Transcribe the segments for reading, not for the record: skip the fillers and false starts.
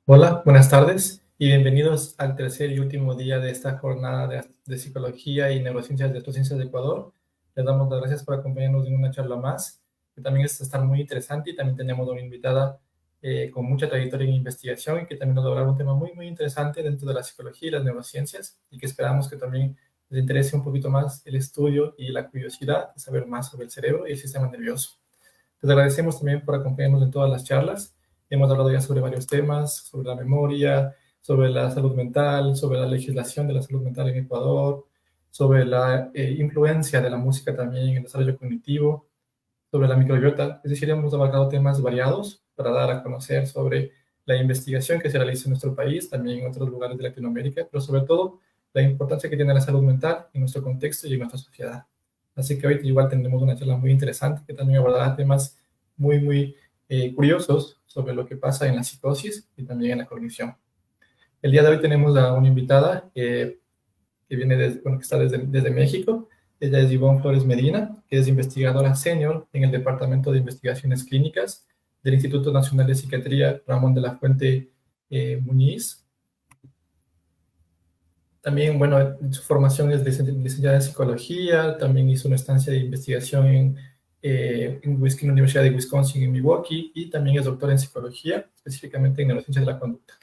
Hola, buenas tardes y bienvenidos al tercer y último día de esta jornada de Psicología y Neurociencias de Neurociencias de Ecuador. Les damos las gracias por acompañarnos en una charla más, que también es estar muy interesante, y también tenemos una invitada con mucha trayectoria en investigación y que también nos va a hablar un tema muy interesante dentro de la psicología y las neurociencias, y que esperamos que también les interese un poquito más el estudio y la curiosidad de saber más sobre el cerebro y el sistema nervioso. Les agradecemos también por acompañarnos en todas las charlas. Hemos hablado ya sobre varios temas, sobre la memoria, sobre la salud mental, sobre la legislación de la salud mental en Ecuador, sobre la influencia de la música también en el desarrollo cognitivo, sobre la microbiota. Es decir, hemos abarcado temas variados para dar a conocer sobre la investigación que se realiza en nuestro país, también en otros lugares de Latinoamérica, pero sobre todo la importancia que tiene la salud mental en nuestro contexto y en nuestra sociedad. Así que hoy igual tendremos una charla muy interesante que también abordará temas muy curiosos sobre lo que pasa en la psicosis y también en la cognición. El día de hoy tenemos a una invitada que viene que está desde México. Ella es Ivonne Flores Medina, que es investigadora senior en el Departamento de Investigaciones Clínicas del Instituto Nacional de Psiquiatría Ramón de la Fuente Muñiz. También, bueno, su formación es licenciada en psicología, también hizo una estancia de investigación en la Universidad de Wisconsin en Milwaukee, y también es doctora en psicología, específicamente en neurociencias de la conducta,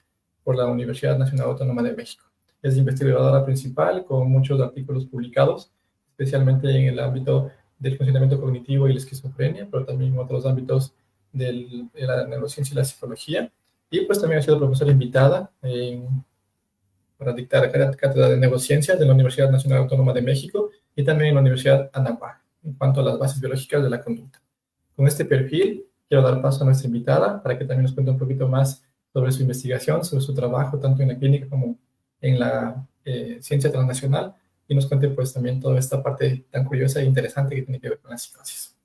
por la Universidad Nacional Autónoma de México. Es investigadora principal con muchos artículos publicados, especialmente en el ámbito del funcionamiento cognitivo y la esquizofrenia, pero también en otros ámbitos de la neurociencia y la psicología. Y pues también ha sido profesora invitada para dictar cátedra de neurociencias de la Universidad Nacional Autónoma de México y también en la Universidad Anáhuac, en cuanto a las bases biológicas de la conducta. Con este perfil, quiero dar paso a nuestra invitada para que también nos cuente un poquito más sobre su investigación, sobre su trabajo, tanto en la clínica como en la ciencia transnacional, y nos cuente pues también toda esta parte tan curiosa e interesante que tiene que ver con la psicosis.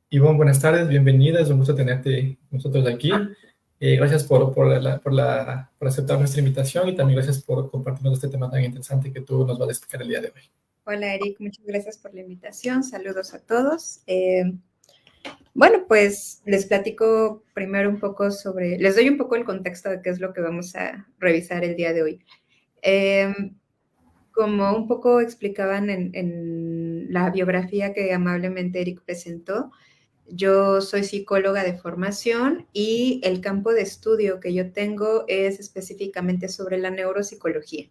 Ivonne, buenas tardes, bienvenida, es un gusto tenerte nosotros aquí. Gracias por aceptar nuestra invitación, y también gracias por compartirnos este tema tan interesante que tú nos vas a explicar el día de hoy. Hola Eric, muchas gracias por la invitación, saludos a todos. Bueno, pues les platico primero un poco les doy un poco el contexto de qué es lo que vamos a revisar el día de hoy. Como un poco explicaban en la biografía que amablemente Eric presentó, yo soy psicóloga de formación y el campo de estudio que yo tengo es específicamente sobre la neuropsicología,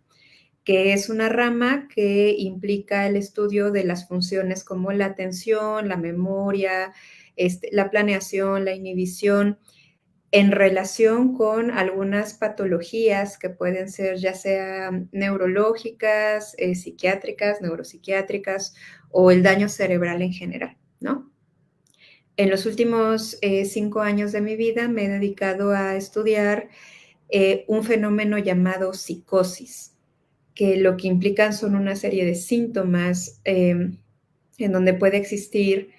que es una rama que implica el estudio de las funciones como la atención, la memoria, la planeación, la inhibición, en relación con algunas patologías que pueden ser ya sea neurológicas, psiquiátricas, neuropsiquiátricas o el daño cerebral en general, ¿no? En los últimos 5 años de mi vida me he dedicado a estudiar un fenómeno llamado psicosis, que lo que implican son una serie de síntomas en donde puede existir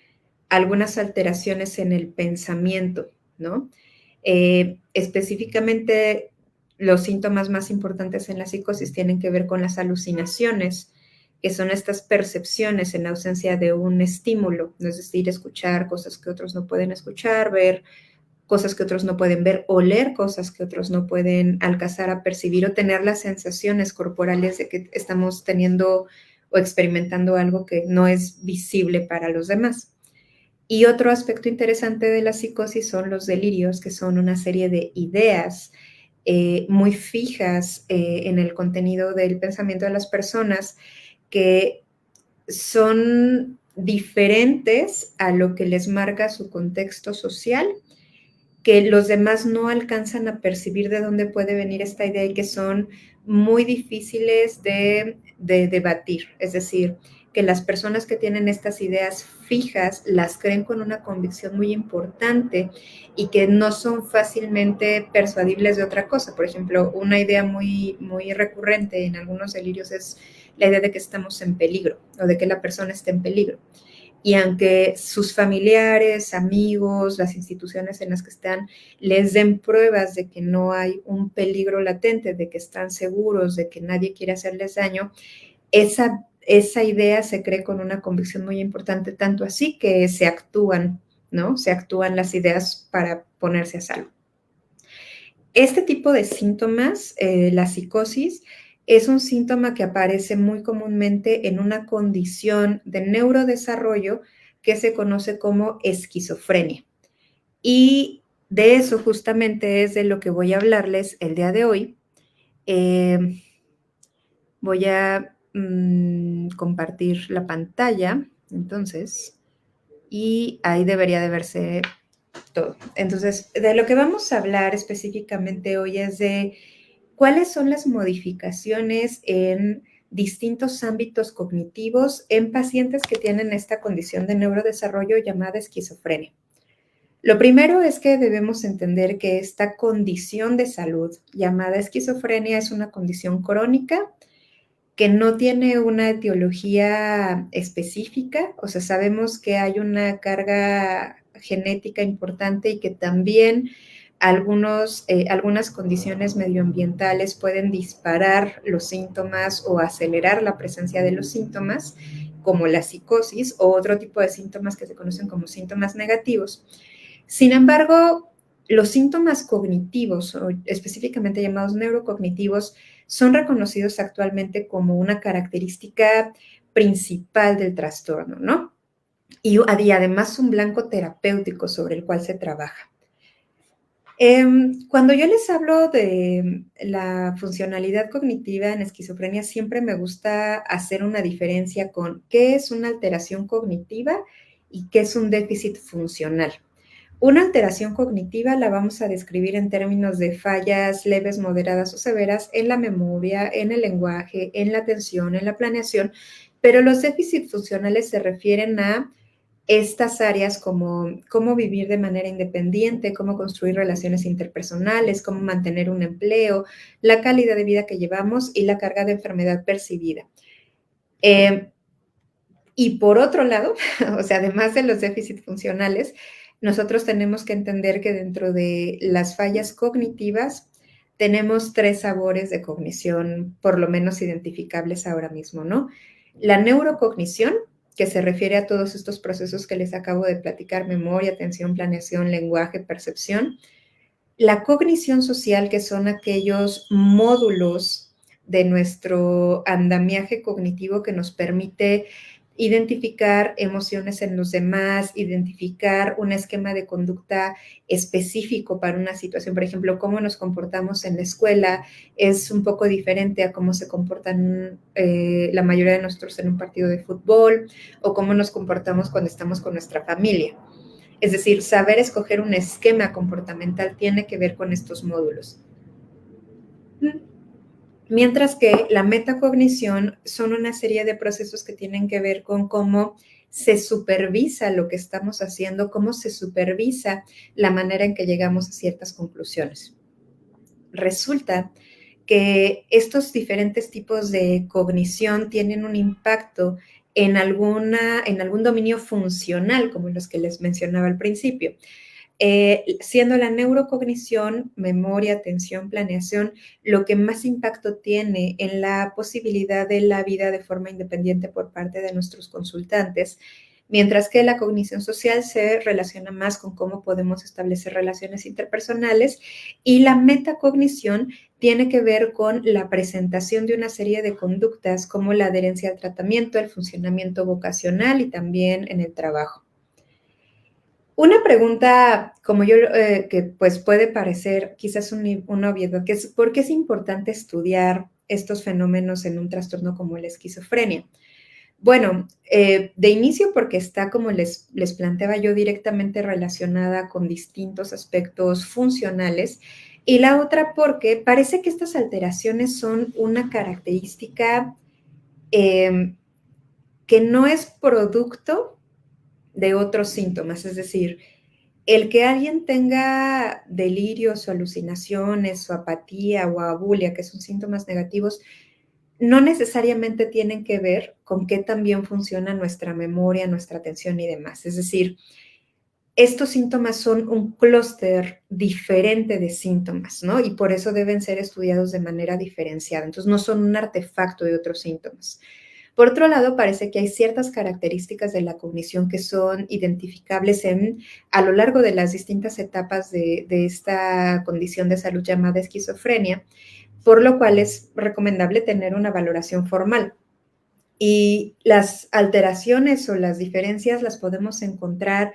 algunas alteraciones en el pensamiento, ¿no? Específicamente, los síntomas más importantes en la psicosis tienen que ver con las alucinaciones, que son estas percepciones en ausencia de un estímulo, es decir, escuchar cosas que otros no pueden escuchar, ver cosas que otros no pueden ver, oler cosas que otros no pueden alcanzar a percibir, o tener las sensaciones corporales de que estamos teniendo o experimentando algo que no es visible para los demás. Y otro aspecto interesante de la psicosis son los delirios, que son una serie de ideas muy fijas en el contenido del pensamiento de las personas, que son diferentes a lo que les marca su contexto social, que los demás no alcanzan a percibir de dónde puede venir esta idea, y que son muy difíciles de debatir. Es decir, que las personas que tienen estas ideas fijas las creen con una convicción muy importante y que no son fácilmente persuadibles de otra cosa. Por ejemplo, una idea muy recurrente en algunos delirios es la idea de que estamos en peligro o de que la persona está en peligro. Y aunque sus familiares, amigos, las instituciones en las que están les den pruebas de que no hay un peligro latente, de que están seguros, de que nadie quiere hacerles daño, esa idea se cree con una convicción muy importante, tanto así que se actúan, ¿no? Se actúan las ideas para ponerse a salvo. Este tipo de síntomas, la psicosis, es un síntoma que aparece muy comúnmente en una condición de neurodesarrollo que se conoce como esquizofrenia. Y de eso justamente es de lo que voy a hablarles el día de hoy. Voy a compartir la pantalla, entonces, y ahí debería de verse todo. Entonces, de lo que vamos a hablar específicamente hoy es de cuáles son las modificaciones en distintos ámbitos cognitivos en pacientes que tienen esta condición de neurodesarrollo llamada esquizofrenia. Lo primero es que debemos entender que esta condición de salud llamada esquizofrenia es una condición crónica que no tiene una etiología específica, o sea, sabemos que hay una carga genética importante y que también algunas condiciones medioambientales pueden disparar los síntomas o acelerar la presencia de los síntomas, como la psicosis o otro tipo de síntomas que se conocen como síntomas negativos. Sin embargo, los síntomas cognitivos, o específicamente llamados neurocognitivos, son reconocidos actualmente como una característica principal del trastorno, ¿no? Y además un blanco terapéutico sobre el cual se trabaja. Cuando yo les hablo de la funcionalidad cognitiva en esquizofrenia, siempre me gusta hacer una diferencia con qué es una alteración cognitiva y qué es un déficit funcional. Una alteración cognitiva la vamos a describir en términos de fallas leves, moderadas o severas en la memoria, en el lenguaje, en la atención, en la planeación, pero los déficits funcionales se refieren a estas áreas como cómo vivir de manera independiente, cómo construir relaciones interpersonales, cómo mantener un empleo, la calidad de vida que llevamos y la carga de enfermedad percibida. Y por otro lado, o sea, además de los déficits funcionales, nosotros tenemos que entender que dentro de las fallas cognitivas tenemos 3 sabores de cognición, por lo menos identificables ahora mismo, ¿no? La neurocognición, que se refiere a todos estos procesos que les acabo de platicar, memoria, atención, planeación, lenguaje, percepción. La cognición social, que son aquellos módulos de nuestro andamiaje cognitivo que nos permite identificar emociones en los demás, identificar un esquema de conducta específico para una situación. Por ejemplo, cómo nos comportamos en la escuela es un poco diferente a cómo se comportan la mayoría de nosotros en un partido de fútbol o cómo nos comportamos cuando estamos con nuestra familia. Es decir, saber escoger un esquema comportamental tiene que ver con estos módulos. Mientras que la metacognición son una serie de procesos que tienen que ver con cómo se supervisa lo que estamos haciendo, cómo se supervisa la manera en que llegamos a ciertas conclusiones. Resulta que estos diferentes tipos de cognición tienen un impacto en algún dominio funcional, como los que les mencionaba al principio. Siendo la neurocognición, memoria, atención, planeación, lo que más impacto tiene en la posibilidad de la vida de forma independiente por parte de nuestros consultantes, mientras que la cognición social se relaciona más con cómo podemos establecer relaciones interpersonales y la metacognición tiene que ver con la presentación de una serie de conductas como la adherencia al tratamiento, el funcionamiento vocacional y también en el trabajo. Una pregunta, como yo, que pues puede parecer quizás una obviedad, que es ¿por qué es importante estudiar estos fenómenos en un trastorno como la esquizofrenia? Bueno, de inicio porque está, como les planteaba yo, directamente relacionada con distintos aspectos funcionales, y la otra porque parece que estas alteraciones son una característica que no es producto de otros síntomas, es decir, el que alguien tenga delirios o alucinaciones o apatía o abulia, que son síntomas negativos, no necesariamente tienen que ver con qué tan bien funciona nuestra memoria, nuestra atención y demás. Es decir, estos síntomas son un clúster diferente de síntomas, ¿no? Y por eso deben ser estudiados de manera diferenciada. Entonces, no son un artefacto de otros síntomas. Por otro lado, parece que hay ciertas características de la cognición que son identificables a lo largo de las distintas etapas de esta condición de salud llamada esquizofrenia, por lo cual es recomendable tener una valoración formal. Y las alteraciones o las diferencias las podemos encontrar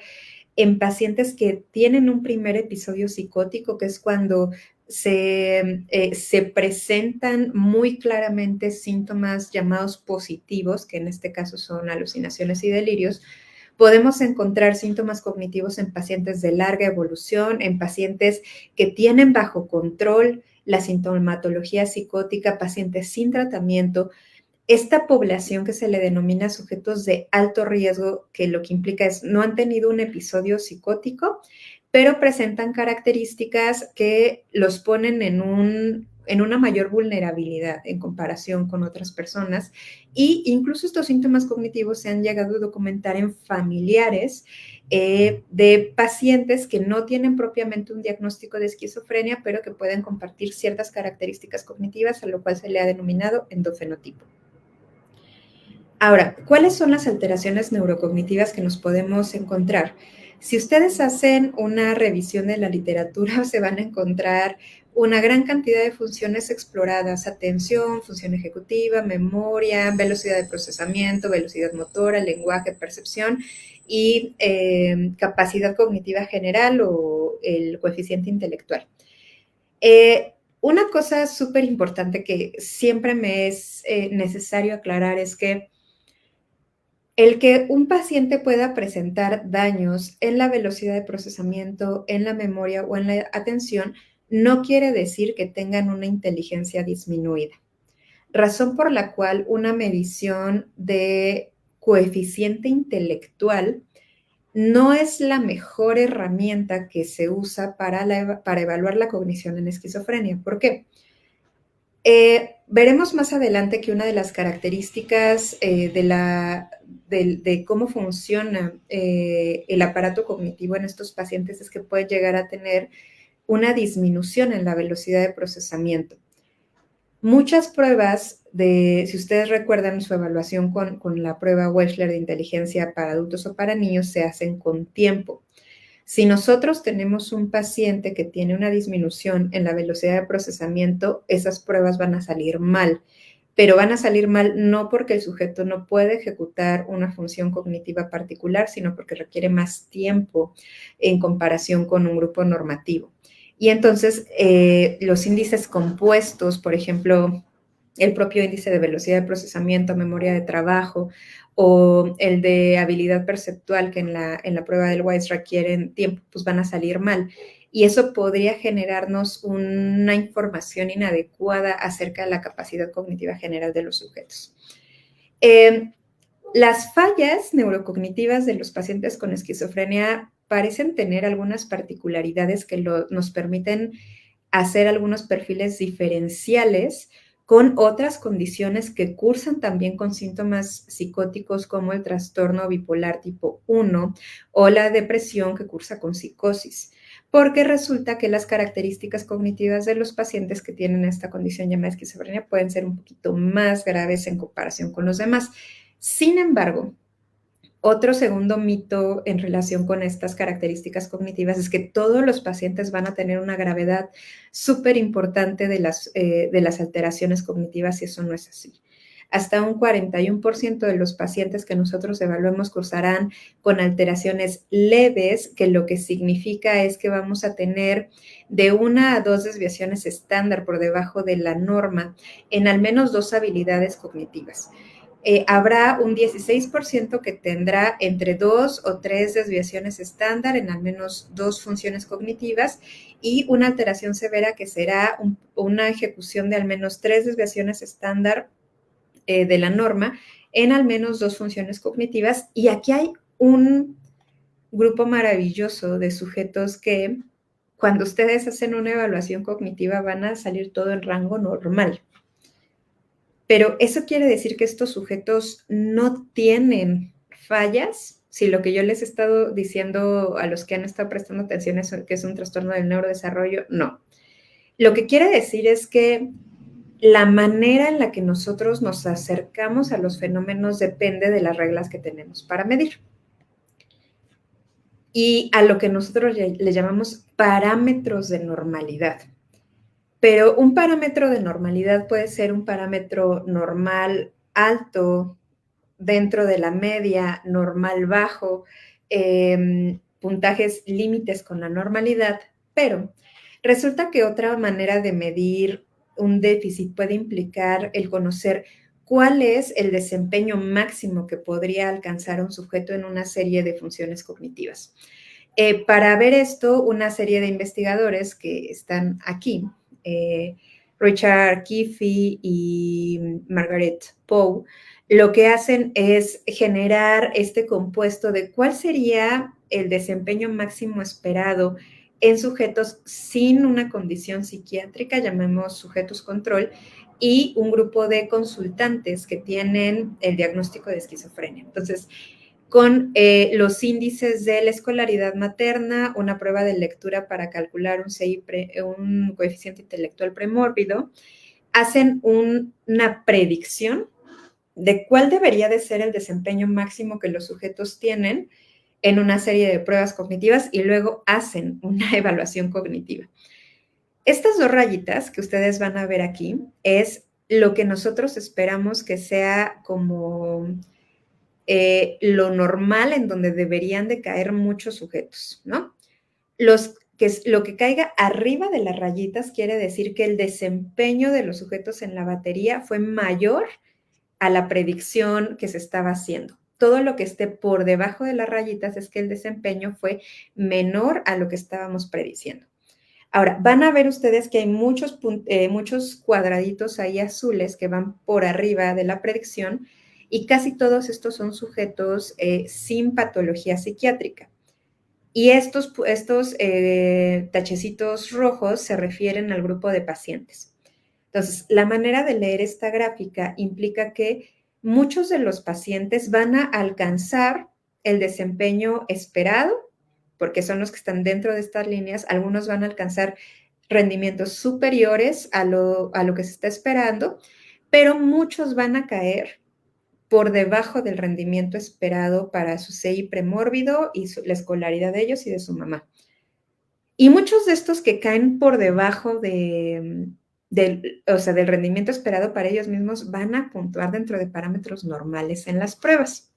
en pacientes que tienen un primer episodio psicótico, que es cuando se presentan muy claramente síntomas llamados positivos, que en este caso son alucinaciones y delirios. Podemos encontrar síntomas cognitivos en pacientes de larga evolución, en pacientes que tienen bajo control la sintomatología psicótica, pacientes sin tratamiento. Esta población que se le denomina sujetos de alto riesgo, que lo que implica es no han tenido un episodio psicótico, pero presentan características que los ponen en una mayor vulnerabilidad en comparación con otras personas. Y incluso estos síntomas cognitivos se han llegado a documentar en familiares de pacientes que no tienen propiamente un diagnóstico de esquizofrenia, pero que pueden compartir ciertas características cognitivas, a lo cual se le ha denominado endofenotipo. Ahora, ¿cuáles son las alteraciones neurocognitivas que nos podemos encontrar? Si ustedes hacen una revisión de la literatura, se van a encontrar una gran cantidad de funciones exploradas: atención, función ejecutiva, memoria, velocidad de procesamiento, velocidad motora, lenguaje, percepción y capacidad cognitiva general o el coeficiente intelectual. Una cosa súper importante que siempre me es necesario aclarar es que el que un paciente pueda presentar daños en la velocidad de procesamiento, en la memoria o en la atención, no quiere decir que tengan una inteligencia disminuida. Razón por la cual una medición de coeficiente intelectual no es la mejor herramienta que se usa para evaluar la cognición en esquizofrenia. ¿Por qué? Veremos más adelante que una de las características de cómo funciona el aparato cognitivo en estos pacientes es que puede llegar a tener una disminución en la velocidad de procesamiento. Muchas pruebas si ustedes recuerdan su evaluación con la prueba Wechsler de inteligencia para adultos o para niños, se hacen con tiempo. Si nosotros tenemos un paciente que tiene una disminución en la velocidad de procesamiento, esas pruebas van a salir mal, pero van a salir mal no porque el sujeto no puede ejecutar una función cognitiva particular, sino porque requiere más tiempo en comparación con un grupo normativo. Y entonces los índices compuestos, por ejemplo, el propio índice de velocidad de procesamiento, memoria de trabajo, o el de habilidad perceptual, que en la prueba del WISE requieren tiempo, pues van a salir mal. Y eso podría generarnos una información inadecuada acerca de la capacidad cognitiva general de los sujetos. Las fallas neurocognitivas de los pacientes con esquizofrenia parecen tener algunas particularidades que nos permiten hacer algunos perfiles diferenciales con otras condiciones que cursan también con síntomas psicóticos, como el trastorno bipolar tipo 1 o la depresión que cursa con psicosis, porque resulta que las características cognitivas de los pacientes que tienen esta condición llamada esquizofrenia pueden ser un poquito más graves en comparación con los demás. Sin embargo, otro segundo mito en relación con estas características cognitivas es que todos los pacientes van a tener una gravedad súper importante de las alteraciones cognitivas, y eso no es así. Hasta un 41% de los pacientes que nosotros evaluemos cursarán con alteraciones leves, que lo que significa es que vamos a tener de 1 a 2 desviaciones estándar por debajo de la norma en al menos 2 habilidades cognitivas. Habrá un 16% que tendrá entre 2 o 3 desviaciones estándar en al menos 2 funciones cognitivas, y una alteración severa que será una ejecución de al menos 3 desviaciones estándar de la norma en al menos 2 funciones cognitivas. Y aquí hay un grupo maravilloso de sujetos que, cuando ustedes hacen una evaluación cognitiva, van a salir todo en rango normal. Pero eso quiere decir que estos sujetos no tienen fallas. Si lo que yo les he estado diciendo a los que han estado prestando atención es que es un trastorno del neurodesarrollo, no. Lo que quiere decir es que la manera en la que nosotros nos acercamos a los fenómenos depende de las reglas que tenemos para medir. Y a lo que nosotros le llamamos parámetros de normalidad. Pero un parámetro de normalidad puede ser un parámetro normal alto, dentro de la media, normal bajo, puntajes límites con la normalidad, pero resulta que otra manera de medir un déficit puede implicar el conocer cuál es el desempeño máximo que podría alcanzar un sujeto en una serie de funciones cognitivas. Para ver esto, una serie de investigadores que están aquí, Richard Keefe y Margaret Poe, lo que hacen es generar este compuesto de cuál sería el desempeño máximo esperado en sujetos sin una condición psiquiátrica, llamemos sujetos control, y un grupo de consultantes que tienen el diagnóstico de esquizofrenia. Entonces, con los índices de la escolaridad materna, una prueba de lectura para calcular un coeficiente intelectual premórbido, hacen una predicción de cuál debería de ser el desempeño máximo que los sujetos tienen en una serie de pruebas cognitivas y luego hacen una evaluación cognitiva. Estas dos rayitas que ustedes van a ver aquí es lo que nosotros esperamos que sea como lo normal en donde deberían de caer muchos sujetos, ¿no? Lo que caiga arriba de las rayitas quiere decir que el desempeño de los sujetos en la batería fue mayor a la predicción que se estaba haciendo. Todo lo que esté por debajo de las rayitas es que el desempeño fue menor a lo que estábamos prediciendo. Ahora, van a ver ustedes que hay muchos cuadraditos ahí azules que van por arriba de la predicción y casi todos estos son sujetos sin patología psiquiátrica. Y estos tachecitos rojos se refieren al grupo de pacientes. Entonces, la manera de leer esta gráfica implica que muchos de los pacientes van a alcanzar el desempeño esperado, porque son los que están dentro de estas líneas. Algunos van a alcanzar rendimientos superiores a lo que se está esperando, pero muchos van a caer por debajo del rendimiento esperado para su CI premórbido y la escolaridad de ellos y de su mamá. Y muchos de estos que caen por debajo del rendimiento esperado para ellos mismos van a puntuar dentro de parámetros normales en las pruebas.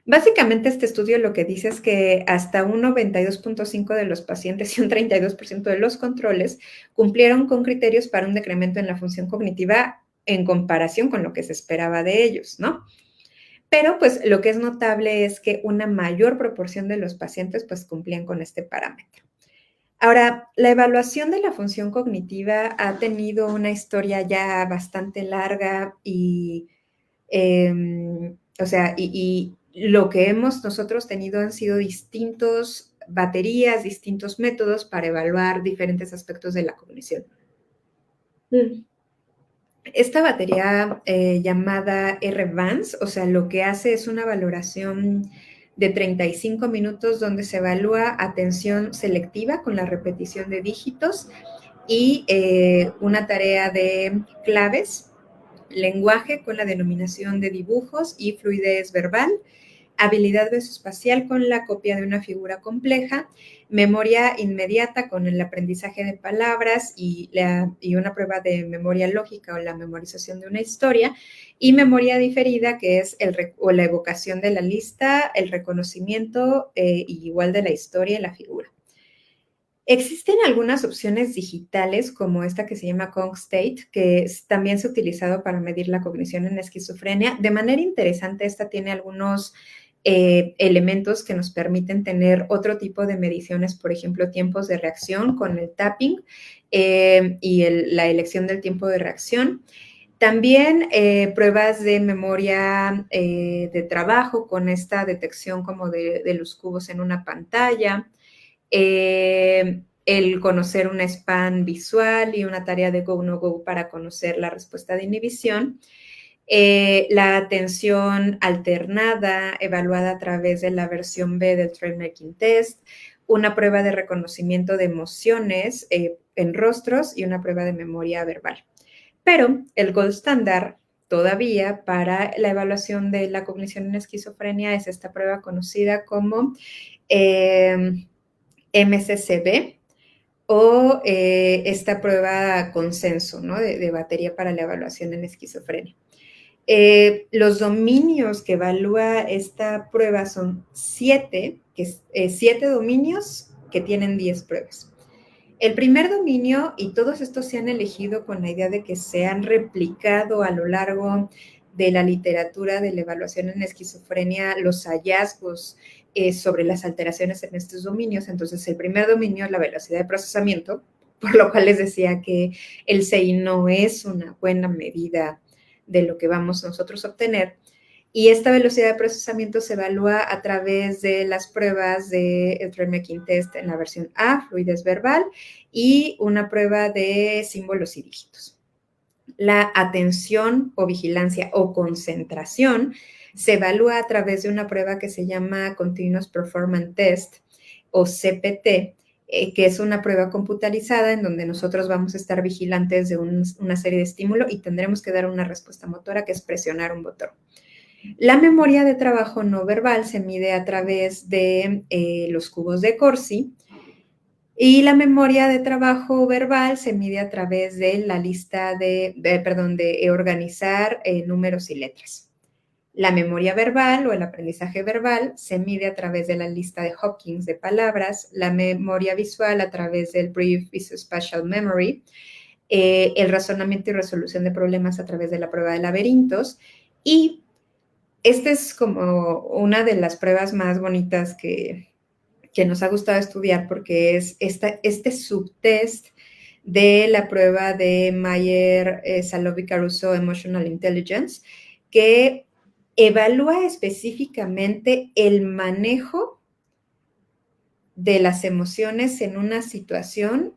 Básicamente, este estudio lo que dice es que hasta un 92.5% de los pacientes y un 32% de los controles cumplieron con criterios para un decremento en la función cognitiva en comparación con lo que se esperaba de ellos, ¿no? Pero, pues, lo que es notable es que una mayor proporción de los pacientes, pues, cumplían con este parámetro. Ahora, la evaluación de la función cognitiva ha tenido una historia ya bastante larga y lo que hemos nosotros tenido han sido distintos baterías, distintos métodos para evaluar diferentes aspectos de la cognición. Esta batería llamada R-VANS, o sea, lo que hace es una valoración de 35 minutos donde se evalúa atención selectiva con la repetición de dígitos y una tarea de claves, lenguaje con la denominación de dibujos y fluidez verbal, habilidad visoespacial con la copia de una figura compleja, memoria inmediata con el aprendizaje de palabras y una prueba de memoria lógica o la memorización de una historia, y memoria diferida, que es la evocación de la lista, el reconocimiento igual de la historia y la figura. Existen algunas opciones digitales, como esta que se llama Cogstate, que también se ha utilizado para medir la cognición en esquizofrenia. De manera interesante, esta tiene algunos elementos que nos permiten tener otro tipo de mediciones, por ejemplo, tiempos de reacción con el tapping y la elección del tiempo de reacción. También pruebas de memoria de trabajo con esta detección como de los cubos en una pantalla. El conocer un span visual y una tarea de go-no-go para conocer la respuesta de inhibición. La atención alternada, evaluada a través de la versión B del Trainmaking Test, una prueba de reconocimiento de emociones en rostros y una prueba de memoria verbal. Pero el gold standard todavía para la evaluación de la cognición en esquizofrenia es esta prueba conocida como MCCB o esta prueba consenso, ¿no? de batería para la evaluación en esquizofrenia. Los dominios que evalúa esta prueba son 7 dominios que tienen 10 pruebas. El primer dominio, y todos estos se han elegido con la idea de que se han replicado a lo largo de la literatura de la evaluación en esquizofrenia los hallazgos sobre las alteraciones en estos dominios. Entonces, el primer dominio es la velocidad de procesamiento, por lo cual les decía que el CI no es una buena medida de lo que vamos nosotros a obtener. Y esta velocidad de procesamiento se evalúa a través de las pruebas del Tremaking Test en la versión A, fluidez verbal, y una prueba de símbolos y dígitos. La atención o vigilancia o concentración se evalúa a través de una prueba que se llama Continuous Performance Test o CPT, que es una prueba computarizada en donde nosotros vamos a estar vigilantes de una serie de estímulos y tendremos que dar una respuesta motora, que es presionar un botón. La memoria de trabajo no verbal se mide a través de los cubos de Corsi y la memoria de trabajo verbal se mide a través de la lista de organizar números y letras. La memoria verbal o el aprendizaje verbal se mide a través de la lista de Hopkins de palabras, la memoria visual a través del Brief Visual-Spatial Memory, el razonamiento y resolución de problemas a través de la prueba de laberintos, y esta es como una de las pruebas más bonitas que nos ha gustado estudiar, porque es este subtest de la prueba de Mayer, Salovey Caruso Emotional Intelligence, que evalúa específicamente el manejo de las emociones en una situación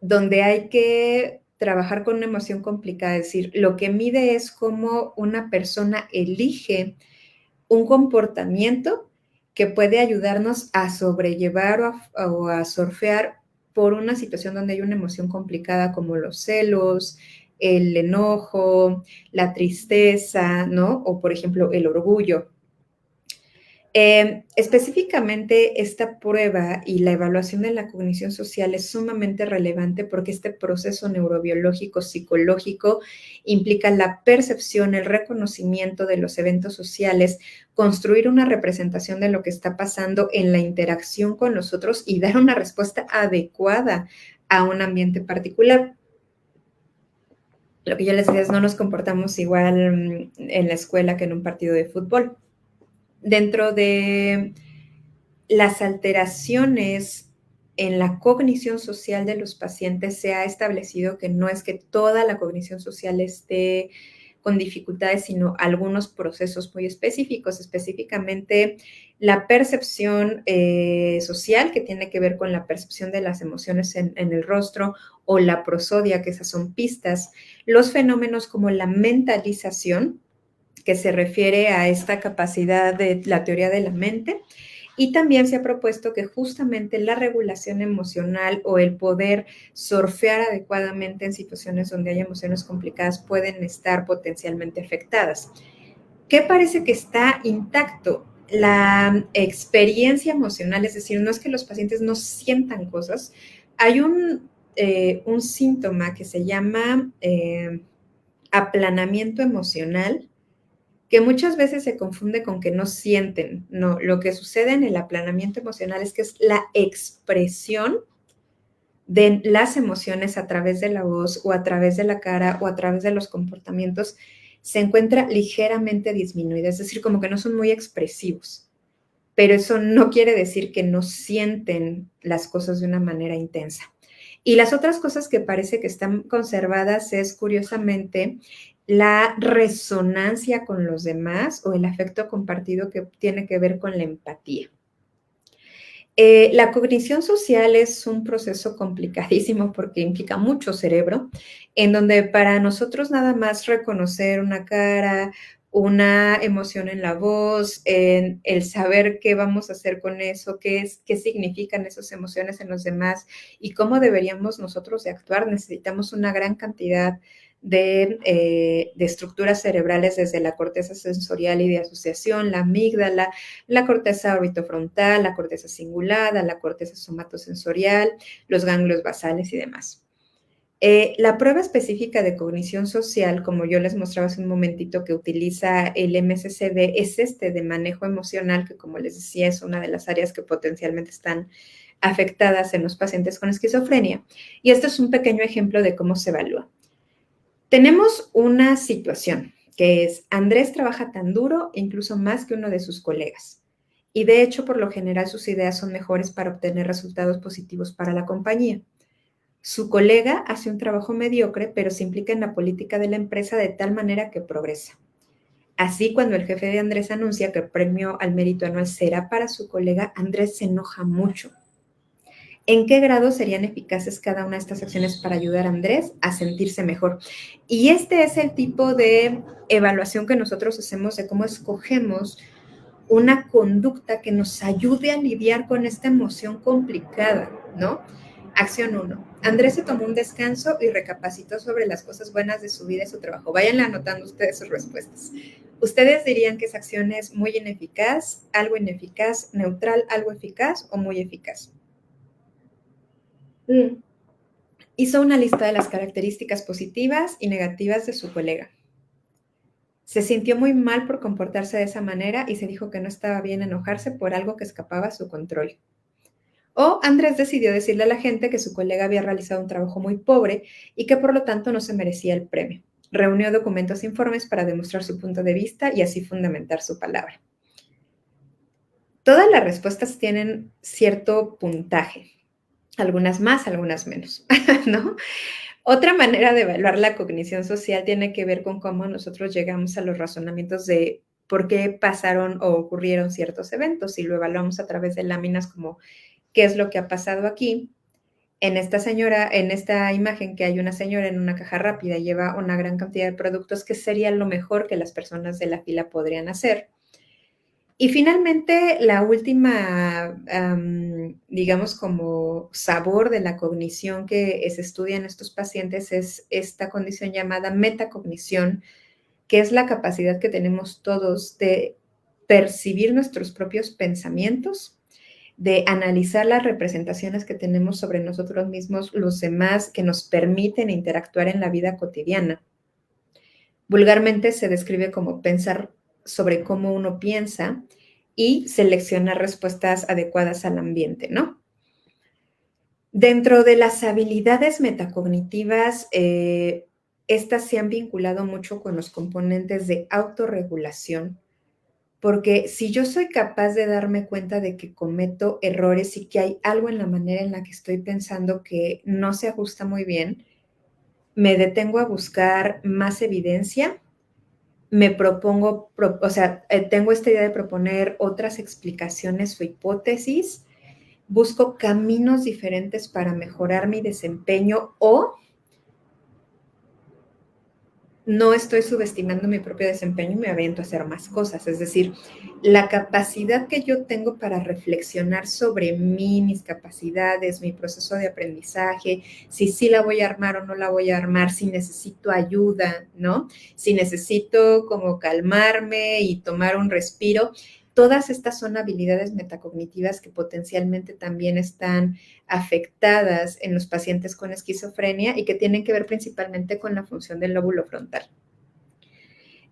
donde hay que trabajar con una emoción complicada. Es decir, lo que mide es cómo una persona elige un comportamiento que puede ayudarnos a sobrellevar o a surfear por una situación donde hay una emoción complicada como los celos, el enojo, la tristeza, ¿no? O, por ejemplo, el orgullo. Específicamente, esta prueba y la evaluación de la cognición social es sumamente relevante porque este proceso neurobiológico psicológico implica la percepción, el reconocimiento de los eventos sociales, construir una representación de lo que está pasando en la interacción con los otros y dar una respuesta adecuada a un ambiente particular. Lo que yo les decía es, no nos comportamos igual en la escuela que en un partido de fútbol. Dentro de las alteraciones en la cognición social de los pacientes, se ha establecido que no es que toda la cognición social esté con dificultades, sino algunos procesos muy específicos, específicamente la percepción social, que tiene que ver con la percepción de las emociones en el rostro, o la prosodia, que esas son pistas, los fenómenos como la mentalización, que se refiere a esta capacidad de la teoría de la mente, y también se ha propuesto que justamente la regulación emocional o el poder surfear adecuadamente en situaciones donde hay emociones complicadas pueden estar potencialmente afectadas. ¿Qué parece que está intacto? La experiencia emocional, es decir, no es que los pacientes no sientan cosas. Hay un síntoma que se llama aplanamiento emocional, que muchas veces se confunde con que no sienten. No, lo que sucede en el aplanamiento emocional es que es la expresión de las emociones a través de la voz o a través de la cara o a través de los comportamientos se encuentra ligeramente disminuida, es decir, como que no son muy expresivos, pero eso no quiere decir que no sienten las cosas de una manera intensa. Y las otras cosas que parece que están conservadas es, curiosamente, la resonancia con los demás o el afecto compartido, que tiene que ver con la empatía. La cognición social es un proceso complicadísimo porque implica mucho cerebro, en donde para nosotros nada más reconocer una cara una emoción en la voz, en el saber qué vamos a hacer con eso, qué significan esas emociones en los demás y cómo deberíamos nosotros de actuar. Necesitamos una gran cantidad de estructuras cerebrales desde la corteza sensorial y de asociación, la amígdala, la corteza orbitofrontal, la corteza cingulada, la corteza somatosensorial, los ganglios basales y demás. La prueba específica de cognición social, como yo les mostraba hace un momentito, que utiliza el MSCD, es de manejo emocional, que como les decía, es una de las áreas que potencialmente están afectadas en los pacientes con esquizofrenia. Y esto es un pequeño ejemplo de cómo se evalúa. Tenemos una situación que es, Andrés trabaja tan duro, incluso más que uno de sus colegas. Y de hecho, por lo general, sus ideas son mejores para obtener resultados positivos para la compañía. Su colega hace un trabajo mediocre, pero se implica en la política de la empresa de tal manera que progresa. Así, cuando el jefe de Andrés anuncia que el premio al mérito anual será para su colega, Andrés se enoja mucho. ¿En qué grado serían eficaces cada una de estas acciones para ayudar a Andrés a sentirse mejor? Y este es el tipo de evaluación que nosotros hacemos de cómo escogemos una conducta que nos ayude a lidiar con esta emoción complicada, ¿no? Acción 1. Andrés se tomó un descanso y recapacitó sobre las cosas buenas de su vida y su trabajo. Vayan anotando ustedes sus respuestas. ¿Ustedes dirían que esa acción es muy ineficaz, algo ineficaz, neutral, algo eficaz o muy eficaz? Hizo una lista de las características positivas y negativas de su colega. Se sintió muy mal por comportarse de esa manera y se dijo que no estaba bien enojarse por algo que escapaba a su control. O Andrés decidió decirle a la gente que su colega había realizado un trabajo muy pobre y que por lo tanto no se merecía el premio. Reunió documentos e informes para demostrar su punto de vista y así fundamentar su palabra. Todas las respuestas tienen cierto puntaje, algunas más, algunas menos, ¿no? Otra manera de evaluar la cognición social tiene que ver con cómo nosotros llegamos a los razonamientos de por qué pasaron o ocurrieron ciertos eventos y lo evaluamos a través de láminas como qué es lo que ha pasado aquí. En esta imagen que hay una señora en una caja rápida, lleva una gran cantidad de productos que sería lo mejor que las personas de la fila podrían hacer. Y finalmente, la última, digamos, como sabor de la cognición que se estudia en estos pacientes es esta condición llamada metacognición, que es la capacidad que tenemos todos de percibir nuestros propios pensamientos, de analizar las representaciones que tenemos sobre nosotros mismos, los demás, que nos permiten interactuar en la vida cotidiana. Vulgarmente se describe como pensar sobre cómo uno piensa y seleccionar respuestas adecuadas al ambiente, ¿no? Dentro de las habilidades metacognitivas, estas se han vinculado mucho con los componentes de autorregulación, porque si yo soy capaz de darme cuenta de que cometo errores y que hay algo en la manera en la que estoy pensando que no se ajusta muy bien, me detengo a buscar más evidencia, me propongo, tengo esta idea de proponer otras explicaciones o hipótesis, busco caminos diferentes para mejorar mi desempeño o no estoy subestimando mi propio desempeño y me aviento a hacer más cosas. Es decir, la capacidad que yo tengo para reflexionar sobre mí, mis capacidades, mi proceso de aprendizaje, si sí la voy a armar o no la voy a armar, si necesito ayuda, ¿no? Si necesito como calmarme y tomar un respiro. Todas estas son habilidades metacognitivas que potencialmente también están afectadas en los pacientes con esquizofrenia y que tienen que ver principalmente con la función del lóbulo frontal.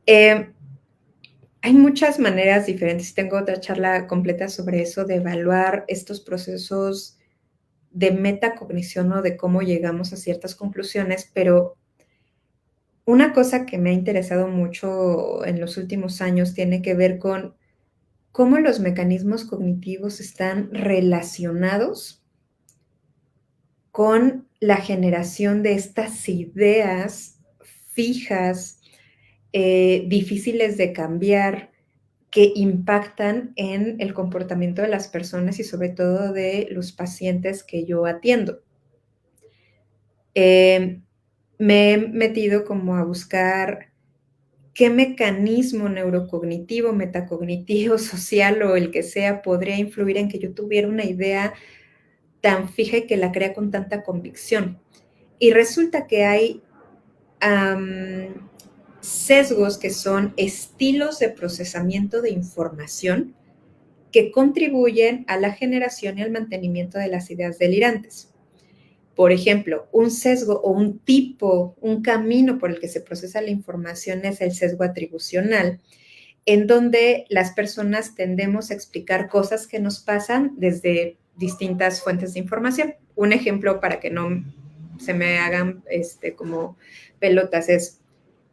Hay muchas maneras diferentes. Tengo otra charla completa sobre eso, de evaluar estos procesos de metacognición o de cómo llegamos a ciertas conclusiones, pero una cosa que me ha interesado mucho en los últimos años tiene que ver con cómo los mecanismos cognitivos están relacionados con la generación de estas ideas fijas, difíciles de cambiar, que impactan en el comportamiento de las personas y sobre todo de los pacientes que yo atiendo. Me he metido como a buscar qué mecanismo neurocognitivo, metacognitivo, social o el que sea podría influir en que yo tuviera una idea tan fija y que la crea con tanta convicción. Y resulta que hay sesgos que son estilos de procesamiento de información que contribuyen a la generación y al mantenimiento de las ideas delirantes. Por ejemplo, un sesgo o un tipo, un camino por el que se procesa la información es el sesgo atribucional, en donde las personas tendemos a explicar cosas que nos pasan desde distintas fuentes de información. Un ejemplo para que no se me hagan como pelotas es,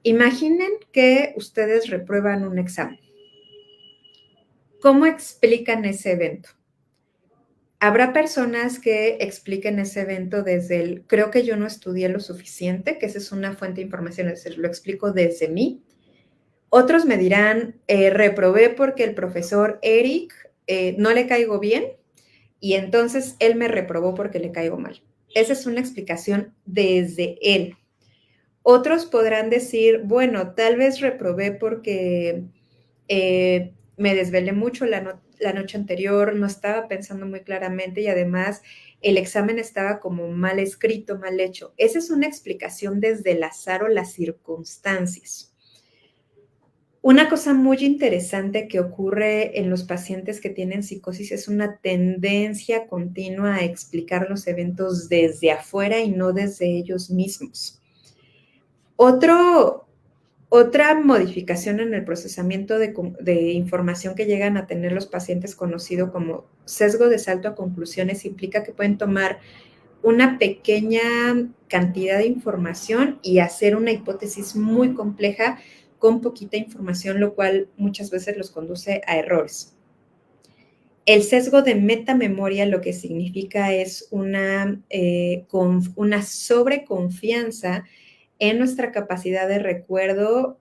imaginen que ustedes reprueban un examen. ¿Cómo explican ese evento? Habrá personas que expliquen ese evento desde el, creo que yo no estudié lo suficiente, que esa es una fuente de información, es decir, lo explico desde mí. Otros me dirán, reprobé porque el profesor Eric no le caigo bien y entonces él me reprobó porque le caigo mal. Esa es una explicación desde él. Otros podrán decir, bueno, tal vez reprobé porque me desvelé mucho la noche anterior, no estaba pensando muy claramente y además el examen estaba como mal escrito, mal hecho. Esa es una explicación desde el azar o las circunstancias. Una cosa muy interesante que ocurre en los pacientes que tienen psicosis es una tendencia continua a explicar los eventos desde afuera y no desde ellos mismos. Otra modificación en el procesamiento de información que llegan a tener los pacientes, conocido como sesgo de salto a conclusiones, implica que pueden tomar una pequeña cantidad de información y hacer una hipótesis muy compleja con poquita información, lo cual muchas veces los conduce a errores. El sesgo de metamemoria lo que significa es una sobreconfianza en nuestra capacidad de recuerdo,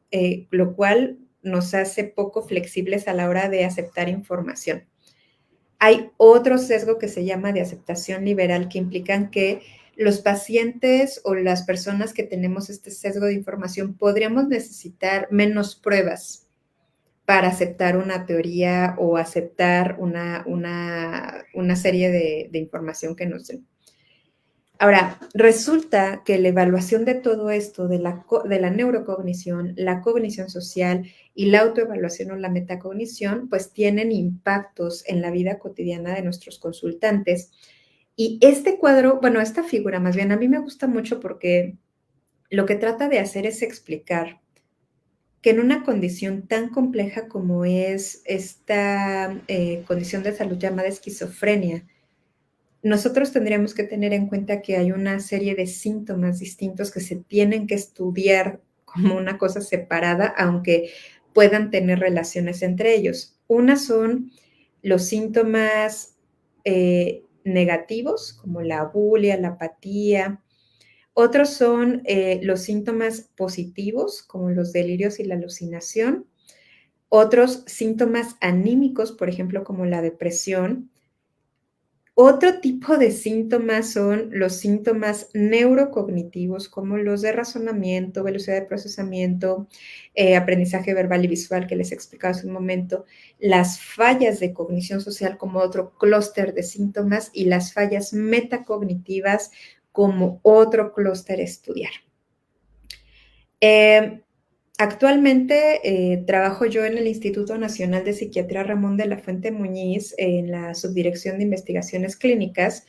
lo cual nos hace poco flexibles a la hora de aceptar información. Hay otro sesgo que se llama de aceptación liberal, que implican que los pacientes o las personas que tenemos este sesgo de información podríamos necesitar menos pruebas para aceptar una teoría o aceptar una serie de información que nos den. Ahora, resulta que la evaluación de todo esto, de la neurocognición, la cognición social y la autoevaluación o la metacognición, pues tienen impactos en la vida cotidiana de nuestros consultantes. Y este cuadro, bueno, esta figura más bien, a mí me gusta mucho porque lo que trata de hacer es explicar que en una condición tan compleja como es esta condición de salud llamada esquizofrenia, nosotros tendríamos que tener en cuenta que hay una serie de síntomas distintos que se tienen que estudiar como una cosa separada, aunque puedan tener relaciones entre ellos. Una son los síntomas negativos, como la bulia, la apatía. Otros son los síntomas positivos, como los delirios y la alucinación. Otros síntomas anímicos, por ejemplo, como la depresión. Otro tipo de síntomas son los síntomas neurocognitivos, como los de razonamiento, velocidad de procesamiento, aprendizaje verbal y visual que les he explicado hace un momento, las fallas de cognición social como otro clúster de síntomas y las fallas metacognitivas como otro clúster a estudiar. Actualmente trabajo yo en el Instituto Nacional de Psiquiatría Ramón de la Fuente Muñiz en la Subdirección de Investigaciones Clínicas,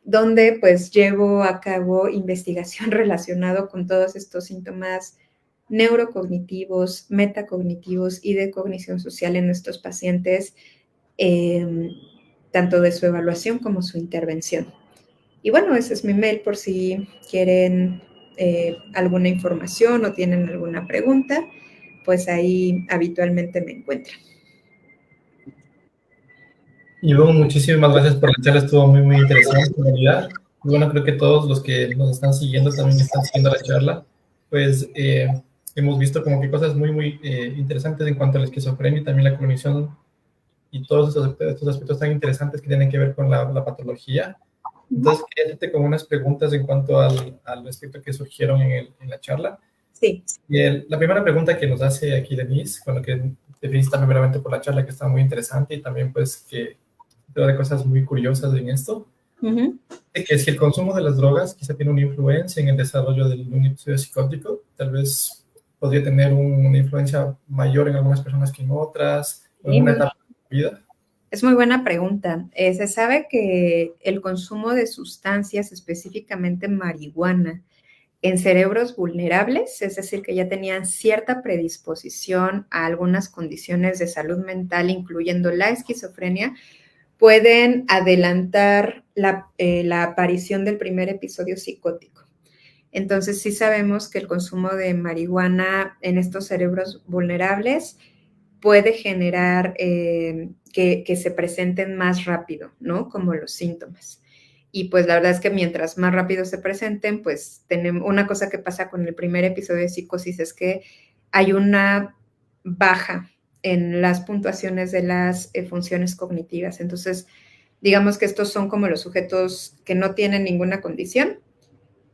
donde pues llevo a cabo investigación relacionada con todos estos síntomas neurocognitivos, metacognitivos y de cognición social en nuestros pacientes, tanto de su evaluación como su intervención. Y bueno, ese es mi mail por si quieren alguna información o tienen alguna pregunta, pues ahí habitualmente me encuentran. Y bueno, muchísimas gracias por la charla, estuvo muy, muy interesante en realidad. Y bueno, creo que todos los que nos están siguiendo también están siguiendo la charla, pues hemos visto como que cosas muy, muy interesantes en cuanto a la esquizofrenia y también la cognición y todos estos aspectos tan interesantes que tienen que ver con la patología. Entonces, quería hacerte como unas preguntas en cuanto al aspecto que surgieron en la charla. Sí. La primera pregunta que nos hace aquí Denise, bueno, que te felicita primeramente por la charla que está muy interesante y también pues que te da cosas muy curiosas en esto, que si el consumo de las drogas quizá tiene una influencia en el desarrollo de un episodio psicótico, tal vez podría tener una influencia mayor en algunas personas que en otras, o en una etapa de la vida. Es muy buena pregunta. Se sabe que el consumo de sustancias, específicamente marihuana, en cerebros vulnerables, es decir, que ya tenían cierta predisposición a algunas condiciones de salud mental, incluyendo la esquizofrenia, pueden adelantar la aparición del primer episodio psicótico. Entonces, sí sabemos que el consumo de marihuana en estos cerebros vulnerables puede generar que se presenten más rápido, ¿no? Como los síntomas. Y pues la verdad es que mientras más rápido se presenten, pues tenemos una cosa que pasa con el primer episodio de psicosis es que hay una baja en las puntuaciones de las funciones cognitivas. Entonces, digamos que estos son como los sujetos que no tienen ninguna condición.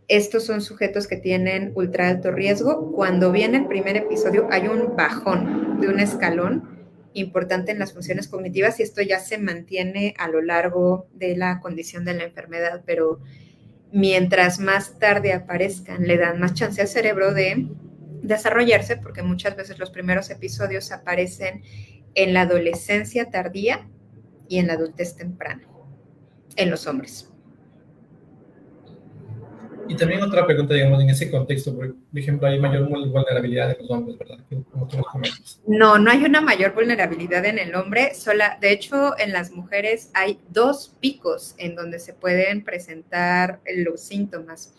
Estos son sujetos que tienen ultra alto riesgo. Cuando viene el primer episodio hay un bajón de un escalón importante en las funciones cognitivas y esto ya se mantiene a lo largo de la condición de la enfermedad, pero mientras más tarde aparezcan, le dan más chance al cerebro de desarrollarse, porque muchas veces los primeros episodios aparecen en la adolescencia tardía y en la adultez temprana, en los hombres. Y también otra pregunta, digamos, en ese contexto, por ejemplo, hay mayor vulnerabilidad de los hombres, ¿verdad? Como tú nos comentas. No, no hay una mayor vulnerabilidad en el hombre, de hecho, en las mujeres hay 2 picos en donde se pueden presentar los síntomas.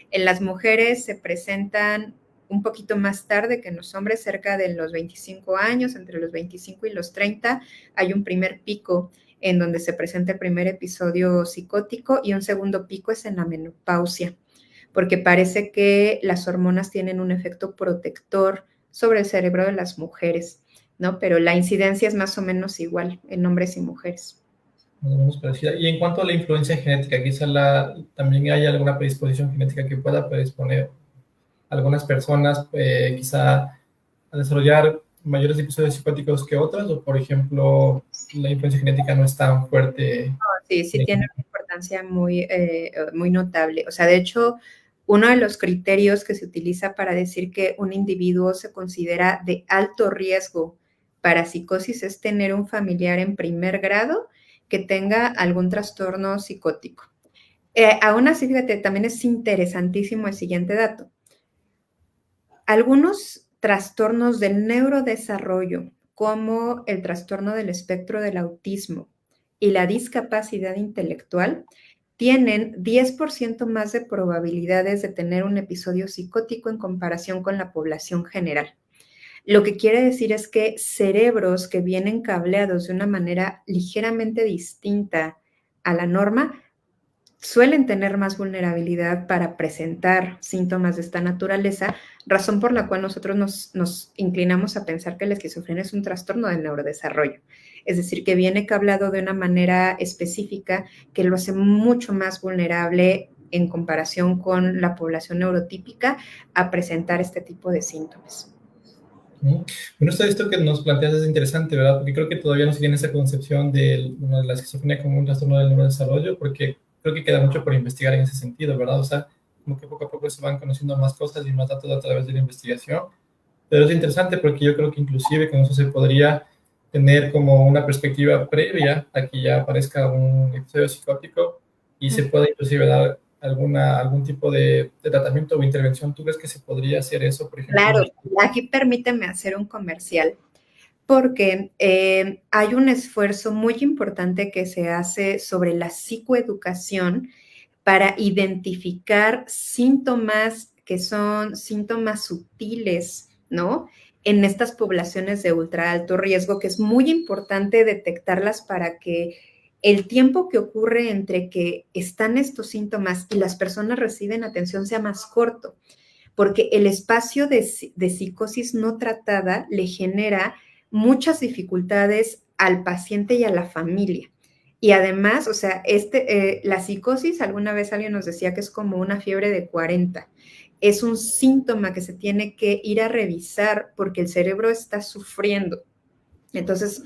En las mujeres se presentan un poquito más tarde que en los hombres, cerca de los 25 años, entre los 25 y los 30, hay un primer pico en donde se presenta el primer episodio psicótico y un segundo pico es en la menopausia, porque parece que las hormonas tienen un efecto protector sobre el cerebro de las mujeres, ¿no? Pero la incidencia es más o menos igual en hombres y mujeres. Más o menos parecida. Y en cuanto a la influencia genética, quizá también hay alguna predisposición genética que pueda predisponer a algunas personas, quizá a desarrollar mayores episodios psicóticos que otras, o por ejemplo, la influencia genética no es tan fuerte. Sí, sí tiene una importancia muy, muy notable. O sea, de hecho, uno de los criterios que se utiliza para decir que un individuo se considera de alto riesgo para psicosis es tener un familiar en primer grado que tenga algún trastorno psicótico. Aún así, fíjate, también es interesantísimo el siguiente dato. Algunos trastornos del neurodesarrollo, como el trastorno del espectro del autismo y la discapacidad intelectual, tienen 10% más de probabilidades de tener un episodio psicótico en comparación con la población general. Lo que quiere decir es que cerebros que vienen cableados de una manera ligeramente distinta a la norma suelen tener más vulnerabilidad para presentar síntomas de esta naturaleza, razón por la cual nosotros nos inclinamos a pensar que la esquizofrenia es un trastorno del neurodesarrollo. Es decir, que viene cableado de una manera específica que lo hace mucho más vulnerable en comparación con la población neurotípica a presentar este tipo de síntomas. Bueno, esto que nos planteas es interesante, ¿verdad? Porque creo que todavía no se tiene esa concepción de la esquizofrenia como un trastorno del neurodesarrollo, porque creo que queda mucho por investigar en ese sentido, ¿verdad? O sea, como que poco a poco se van conociendo más cosas y más datos a través de la investigación. Pero es interesante porque yo creo que inclusive con eso se podría tener como una perspectiva previa a que ya aparezca un episodio psicótico y se pueda inclusive dar algún tipo de tratamiento o intervención. ¿Tú crees que se podría hacer eso, por ejemplo? Claro, aquí permíteme hacer un comercial, porque hay un esfuerzo muy importante que se hace sobre la psicoeducación para identificar síntomas que son síntomas sutiles, ¿no? En estas poblaciones de ultra alto riesgo, que es muy importante detectarlas para que el tiempo que ocurre entre que están estos síntomas y las personas reciben atención sea más corto, porque el espacio de psicosis no tratada le genera muchas dificultades al paciente y a la familia. Y además, o sea, la psicosis, alguna vez alguien nos decía que es como una fiebre de 40. es un síntoma que se tiene que ir a revisar porque el cerebro está sufriendo. Entonces,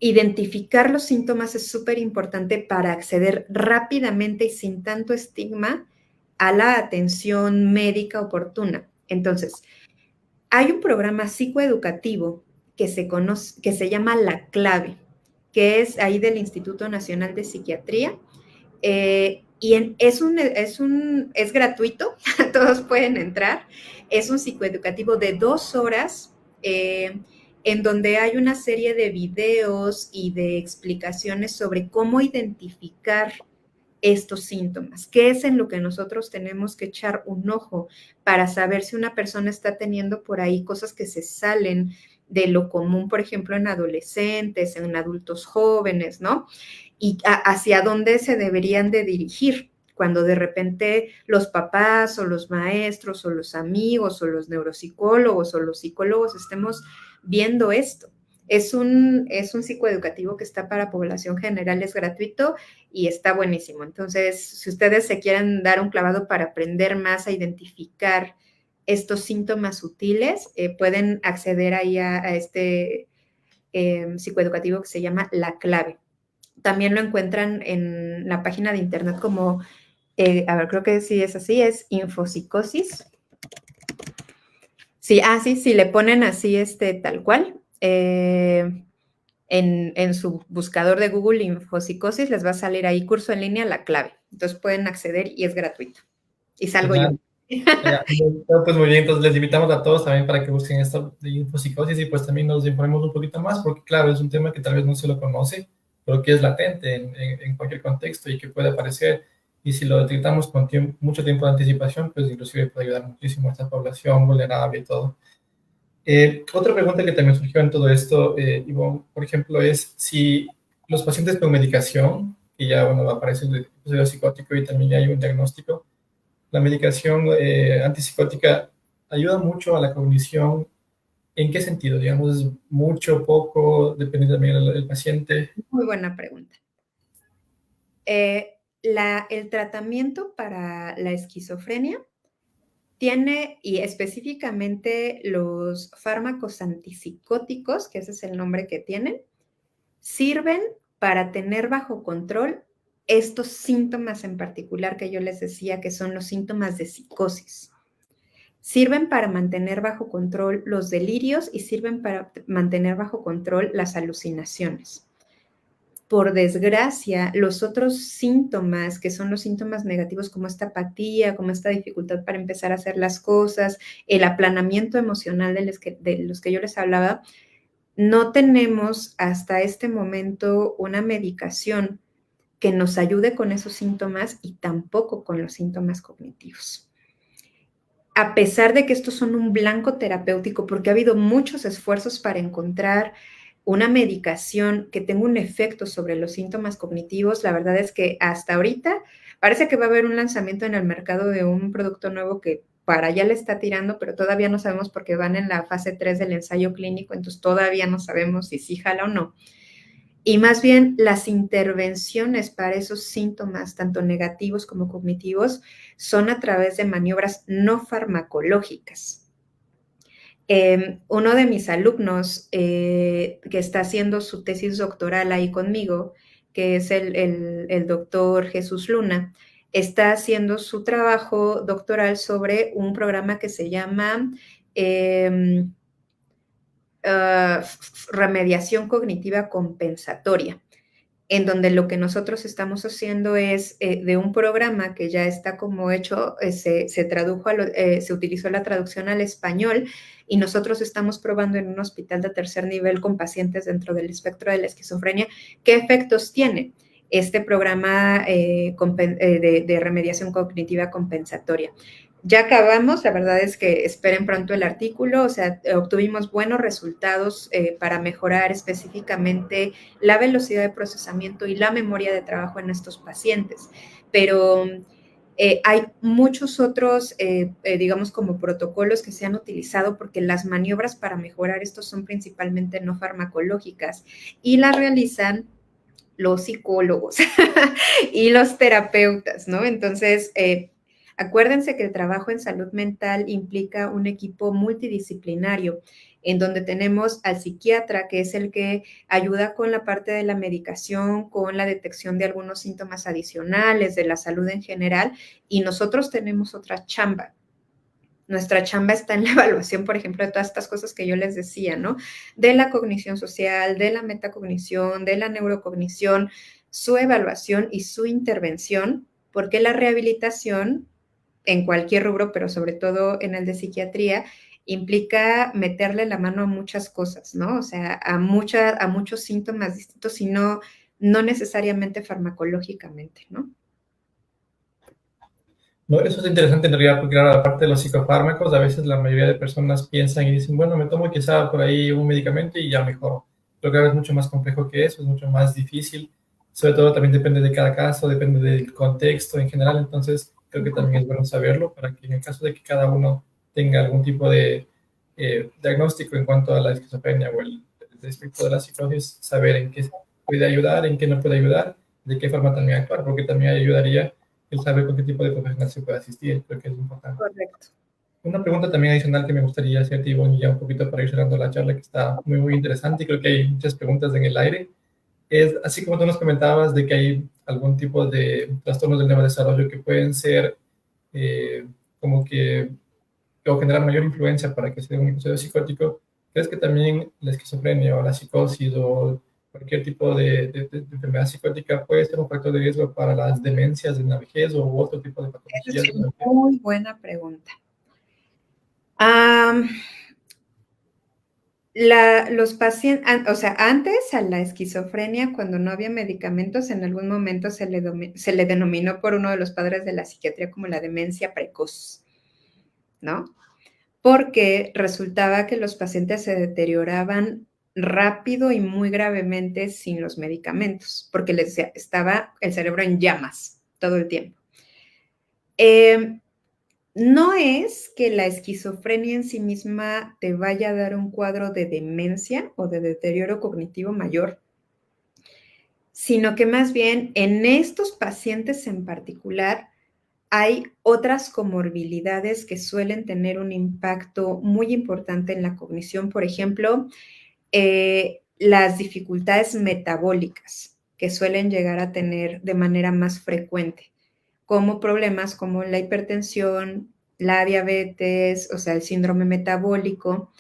identificar los síntomas es súper importante para acceder rápidamente y sin tanto estigma a la atención médica oportuna. Entonces, hay un programa psicoeducativo que se llama La Clave, que es ahí del Instituto Nacional de Psiquiatría, es gratuito, todos pueden entrar, es un psicoeducativo de 2 horas, en donde hay una serie de videos y de explicaciones sobre cómo identificar estos síntomas, qué es en lo que nosotros tenemos que echar un ojo para saber si una persona está teniendo por ahí cosas que se salen de lo común, por ejemplo, en adolescentes, en adultos jóvenes, ¿no? Y hacia dónde se deberían de dirigir cuando de repente los papás o los maestros o los amigos o los neuropsicólogos o los psicólogos estemos viendo esto. Es un psicoeducativo que está para población general, es gratuito y está buenísimo. Entonces, si ustedes se quieren dar un clavado para aprender más a identificar estos síntomas sutiles, pueden acceder ahí a este psicoeducativo que se llama La Clave. También lo encuentran en la página de internet como, a ver, creo que sí es así, es Infopsicosis. Sí, sí, le ponen así tal cual. En su buscador de Google Infopsicosis les va a salir ahí curso en línea La Clave. Entonces pueden acceder y es gratuito. Y salgo yo. Pues muy bien, entonces les invitamos a todos también para que busquen esto de infopsicosis y pues también nos informemos un poquito más, porque claro, es un tema que tal vez no se lo conoce, pero que es latente en cualquier contexto y que puede aparecer. Y si lo detectamos con mucho tiempo de anticipación, pues inclusive puede ayudar muchísimo a esta población vulnerable y todo. Otra pregunta que también surgió en todo esto, Ivonne, por ejemplo, es si los pacientes con medicación, y ya, bueno, aparece el episodio psicótico y también ya hay un diagnóstico, la medicación antipsicótica ayuda mucho a la cognición. ¿En qué sentido? Digamos, ¿es mucho, poco? Depende también del paciente. Muy buena pregunta. El tratamiento para la esquizofrenia tiene, y específicamente los fármacos antipsicóticos, que ese es el nombre que tienen, sirven para tener bajo control estos síntomas en particular que yo les decía que son los síntomas de psicosis. Sirven para mantener bajo control los delirios y sirven para mantener bajo control las alucinaciones. Por desgracia, los otros síntomas, que son los síntomas negativos como esta apatía, como esta dificultad para empezar a hacer las cosas, el aplanamiento emocional de los que yo les hablaba, no tenemos hasta este momento una medicación que nos ayude con esos síntomas y tampoco con los síntomas cognitivos. A pesar de que estos son un blanco terapéutico, porque ha habido muchos esfuerzos para encontrar una medicación que tenga un efecto sobre los síntomas cognitivos, la verdad es que hasta ahorita parece que va a haber un lanzamiento en el mercado de un producto nuevo que para allá le está tirando, pero todavía no sabemos porque van en la fase 3 del ensayo clínico, entonces todavía no sabemos si sí jala o no. Y más bien las intervenciones para esos síntomas, tanto negativos como cognitivos, son a través de maniobras no farmacológicas. Uno de mis alumnos que está haciendo su tesis doctoral ahí conmigo, que es el doctor Jesús Luna, está haciendo su trabajo doctoral sobre un programa que se llama remediación cognitiva compensatoria, en donde lo que nosotros estamos haciendo es de un programa que ya está como hecho, se tradujo, se utilizó la traducción al español y nosotros estamos probando en un hospital de tercer nivel con pacientes dentro del espectro de la esquizofrenia qué efectos tiene este programa de remediación cognitiva compensatoria. Ya acabamos, la verdad es que esperen pronto el artículo, o sea, obtuvimos buenos resultados para mejorar específicamente la velocidad de procesamiento y la memoria de trabajo en estos pacientes, pero hay muchos otros, digamos, como protocolos que se han utilizado porque las maniobras para mejorar esto son principalmente no farmacológicas y las realizan los psicólogos y los terapeutas, ¿no? Entonces, Acuérdense que el trabajo en salud mental implica un equipo multidisciplinario, en donde tenemos al psiquiatra, que es el que ayuda con la parte de la medicación, con la detección de algunos síntomas adicionales de la salud en general, y nosotros tenemos otra chamba. Nuestra chamba está en la evaluación, por ejemplo, de todas estas cosas que yo les decía, ¿no? De la cognición social, de la metacognición, de la neurocognición, su evaluación y su intervención, porque la rehabilitación en cualquier rubro, pero sobre todo en el de psiquiatría, implica meterle la mano a muchas cosas, ¿no? O sea, a muchos síntomas distintos y no necesariamente farmacológicamente, ¿no? No, eso es interesante en realidad, porque claro, aparte de los psicofármacos, a veces la mayoría de personas piensan y dicen, bueno, me tomo quizá por ahí un medicamento y ya mejor. Pero claro, es mucho más complejo que eso, es mucho más difícil. Sobre todo también depende de cada caso, depende del contexto en general. Entonces, creo que también es bueno saberlo para que en el caso de que cada uno tenga algún tipo de diagnóstico en cuanto a la esquizofrenia o el espectro de la psicosis, saber en qué puede ayudar, en qué no puede ayudar, de qué forma también actuar, porque también ayudaría el saber con qué tipo de profesional se puede asistir, creo que es importante. Correcto. Una pregunta también adicional que me gustaría hacerte, Ivonne, ya un poquito para ir cerrando la charla, que está muy, muy interesante y creo que hay muchas preguntas en el aire, es, así como tú nos comentabas, de que hay algún tipo de trastornos del neurodesarrollo que pueden ser eh, como que, o generar mayor influencia para que sea un episodio psicótico, ¿crees que también la esquizofrenia o la psicosis o cualquier tipo de enfermedad psicótica puede ser un factor de riesgo para las demencias de la vejez o otro tipo de Esa patologías es de la una vejez? muy buena pregunta. Um, los pacientes, o sea, antes a la esquizofrenia, cuando no había medicamentos, en algún momento se le denominó por uno de los padres de la psiquiatría como la demencia precoz, ¿no? Porque resultaba que los pacientes se deterioraban rápido y muy gravemente sin los medicamentos, porque estaba el cerebro en llamas todo el tiempo. No es que la esquizofrenia en sí misma te vaya a dar un cuadro de demencia o de deterioro cognitivo mayor, sino que más bien en estos pacientes en particular hay otras comorbilidades que suelen tener un impacto muy importante en la cognición. Por ejemplo, las dificultades metabólicas que suelen llegar a tener de manera más frecuente, como problemas como la hipertensión, la diabetes, o sea, el síndrome metabólico.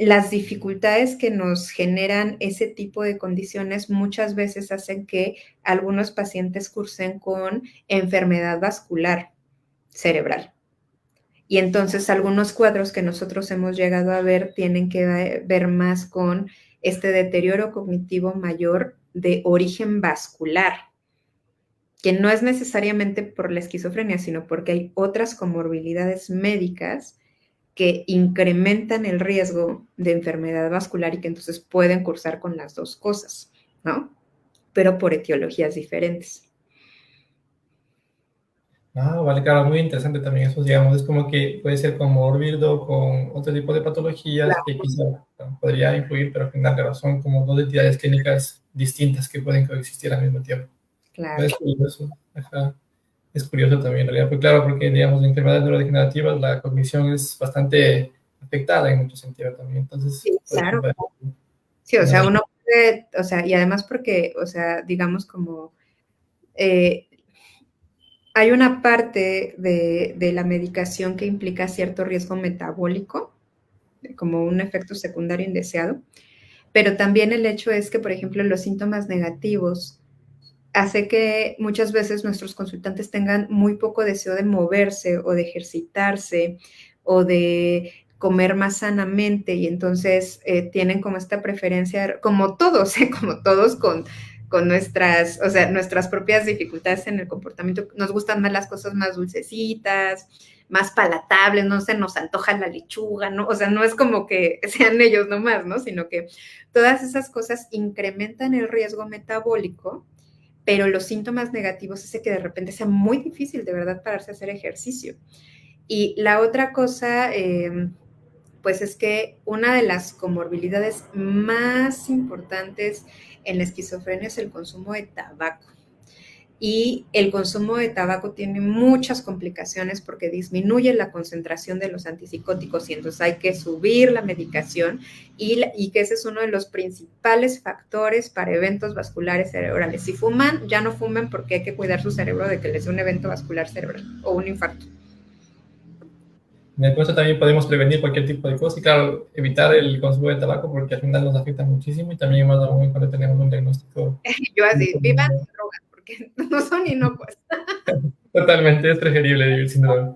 Las dificultades que nos generan ese tipo de condiciones muchas veces hacen que algunos pacientes cursen con enfermedad vascular cerebral. Y entonces algunos cuadros que nosotros hemos llegado a ver tienen que ver más con este deterioro cognitivo mayor de origen vascular, que no es necesariamente por la esquizofrenia, sino porque hay otras comorbilidades médicas que incrementan el riesgo de enfermedad vascular y que entonces pueden cursar con las dos cosas, ¿no? Pero por etiologías diferentes. Ah, vale, claro, muy interesante también eso, digamos, es como que puede ser comórbido con otro tipo de patologías que quizá podría influir, pero al final claro, son como dos entidades clínicas distintas que pueden coexistir al mismo tiempo. Claro. Es curioso, ajá. Es curioso también, en realidad, pues claro, porque digamos, en enfermedades neurodegenerativas la cognición es bastante afectada en muchos sentidos también, entonces, Sí, puede claro. ser Sí, o una sea, de las... uno puede, o sea, y además porque, o sea, digamos como eh, hay una parte de la medicación que implica cierto riesgo metabólico, como un efecto secundario indeseado, pero también el hecho es que, por ejemplo, los síntomas negativos hace que muchas veces nuestros consultantes tengan muy poco deseo de moverse o de ejercitarse o de comer más sanamente y entonces tienen como esta preferencia, como todos con nuestras, o sea, nuestras propias dificultades en el comportamiento, nos gustan más las cosas más dulcecitas, más palatables, no se nos antoja la lechuga, ¿no? O sea, no es como que sean ellos nomás, ¿no? Sino que todas esas cosas incrementan el riesgo metabólico, pero los síntomas negativos hace que de repente sea muy difícil de verdad pararse a hacer ejercicio. Y la otra cosa, pues es que una de las comorbilidades más importantes en la esquizofrenia es el consumo de tabaco. Y el consumo de tabaco tiene muchas complicaciones porque disminuye la concentración de los antipsicóticos y entonces hay que subir la medicación y que ese es uno de los principales factores para eventos vasculares cerebrales. Si fuman, ya no fumen porque hay que cuidar su cerebro de que les dé un evento vascular cerebral o un infarto. Con eso también podemos prevenir cualquier tipo de cosa y, claro, evitar el consumo de tabaco porque al final nos afecta muchísimo y también más aún cuando tenemos un diagnóstico. Yo así, vivan sin drogas porque no son inocuas. Totalmente, es preferible vivir sin drogas.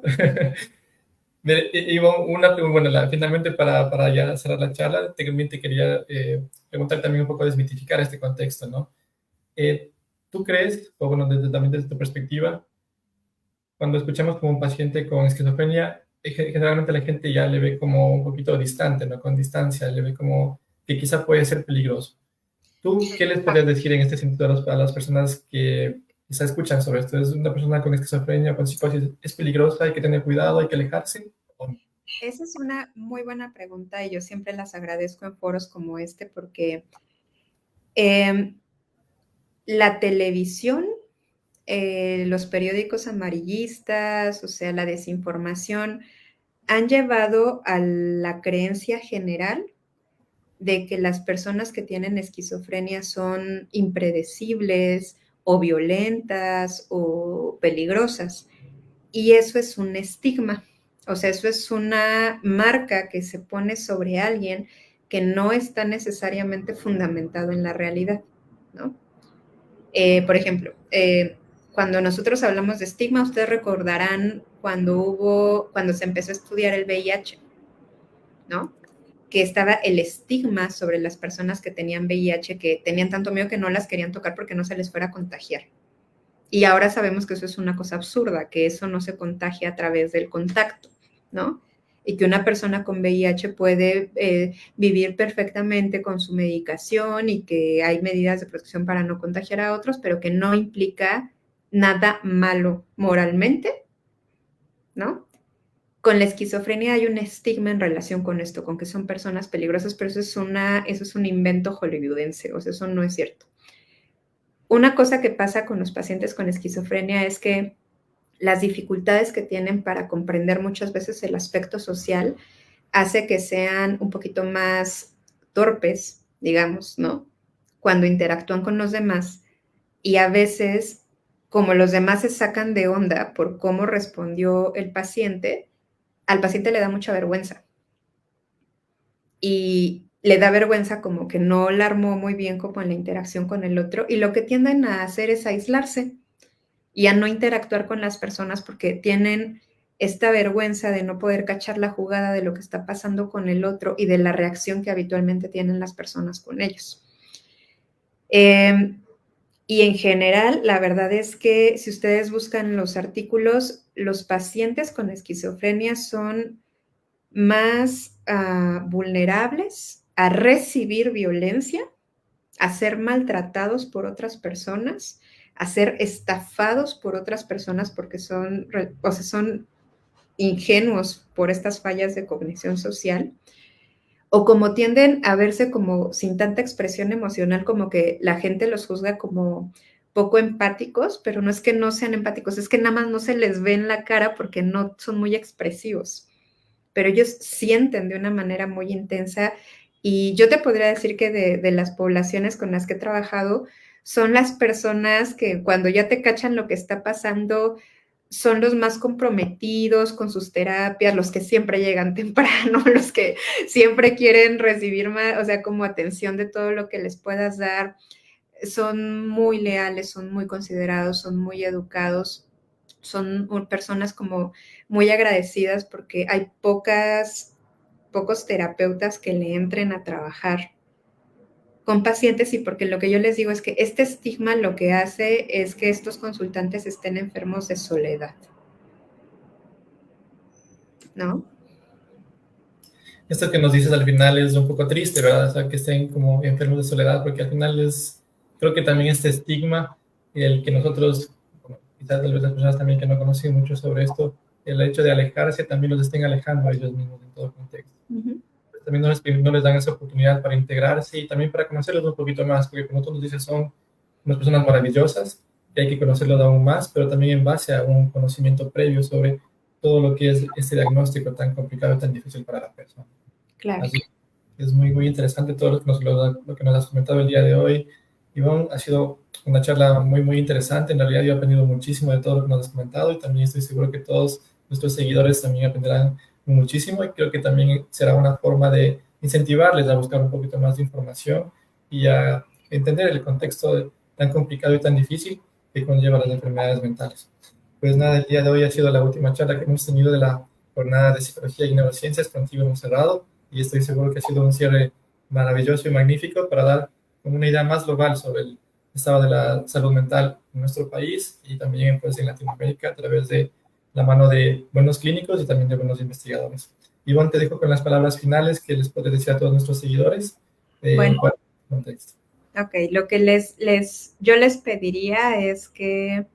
Ivo, una pregunta, bueno, finalmente para ya cerrar la charla, también te quería preguntar también un poco, desmitificar este contexto, ¿no? ¿Tú crees, o bueno, también desde tu perspectiva, cuando escuchamos como un paciente con esquizofrenia, generalmente la gente ya le ve como un poquito distante, ¿no? Con distancia, le ve como que quizá puede ser peligroso. ¿Tú qué les podrías decir en este sentido a las personas que quizá escuchan sobre esto? ¿Es una persona con esquizofrenia, con psicosis, es peligrosa, hay que tener cuidado, hay que alejarse? ¿O no? Esa es una muy buena pregunta y yo siempre las agradezco en foros como este porque la televisión, los periódicos amarillistas, o sea, la desinformación, han llevado a la creencia general de que las personas que tienen esquizofrenia son impredecibles o violentas o peligrosas. Y eso es un estigma, o sea, eso es una marca que se pone sobre alguien que no está necesariamente fundamentado en la realidad, ¿no? Por ejemplo, cuando nosotros hablamos de estigma, ustedes recordarán cuando se empezó a estudiar el VIH, ¿no? Que estaba el estigma sobre las personas que tenían VIH, que tenían tanto miedo que no las querían tocar porque no se les fuera a contagiar. Y ahora sabemos que eso es una cosa absurda, que eso no se contagia a través del contacto, ¿no? Y que una persona con VIH puede vivir perfectamente con su medicación y que hay medidas de protección para no contagiar a otros, pero que no implica nada malo moralmente, ¿no? Con la esquizofrenia hay un estigma en relación con esto, con que son personas peligrosas, pero eso es un invento hollywoodense, o sea, eso no es cierto. Una cosa que pasa con los pacientes con esquizofrenia es que las dificultades que tienen para comprender muchas veces el aspecto social hace que sean un poquito más torpes, digamos, ¿no? Cuando interactúan con los demás y a veces, como los demás se sacan de onda por cómo respondió el paciente, al paciente le da mucha vergüenza y le da vergüenza como que no la armó muy bien como en la interacción con el otro y lo que tienden a hacer es aislarse y a no interactuar con las personas porque tienen esta vergüenza de no poder cachar la jugada de lo que está pasando con el otro y de la reacción que habitualmente tienen las personas con ellos. Y en general, la verdad es que si ustedes buscan los artículos, los pacientes con esquizofrenia son más vulnerables a recibir violencia, a ser maltratados por otras personas, a ser estafados por otras personas porque son ingenuos por estas fallas de cognición social, o como tienden a verse como sin tanta expresión emocional, como que la gente los juzga como poco empáticos, pero no es que no sean empáticos, es que nada más no se les ve en la cara porque no son muy expresivos, pero ellos sienten de una manera muy intensa y yo te podría decir que de las poblaciones con las que he trabajado son las personas que cuando ya te cachan lo que está pasando son los más comprometidos con sus terapias, los que siempre llegan temprano, los que siempre quieren recibir más, o sea, como atención de todo lo que les puedas dar. Son muy leales, son muy considerados, son muy educados, son personas como muy agradecidas porque hay pocos terapeutas que le entren a trabajar con pacientes y porque lo que yo les digo es que este estigma lo que hace es que estos consultantes estén enfermos de soledad, ¿no? Esto que nos dices al final es un poco triste, ¿verdad? O sea, que estén como enfermos de soledad, porque al final creo que también este estigma, el que nosotros, bueno, quizás tal vez las personas también que no conocen mucho sobre esto, el hecho de alejarse también los estén alejando a ellos mismos en todo contexto. Pues también no les dan esa oportunidad para integrarse y también para conocerlos un poquito más, porque como tú nos dices, son unas personas maravillosas que hay que conocerlo aún más, pero también en base a un conocimiento previo sobre todo lo que es este diagnóstico tan complicado y tan difícil para la persona. Claro. Así que es muy, muy interesante todo lo que nos has comentado el día de hoy. Ivonne, ha sido una charla muy, muy interesante. En realidad yo he aprendido muchísimo de todo lo que nos has comentado y también estoy seguro que todos nuestros seguidores también aprenderán muchísimo y creo que también será una forma de incentivarles a buscar un poquito más de información y a entender el contexto tan complicado y tan difícil que conlleva las enfermedades mentales. Pues nada, el día de hoy ha sido la última charla que hemos tenido de la jornada de psicología y neurociencias contigo hemos cerrado y estoy seguro que ha sido un cierre maravilloso y magnífico para dar una idea más global sobre el estado de la salud mental en nuestro país y también pues, en Latinoamérica a través de la mano de buenos clínicos y también de buenos investigadores. Ivonne, te dejo con las palabras finales que les puedes decir a todos nuestros seguidores. Bueno, contexto. Ok, lo que yo les pediría es que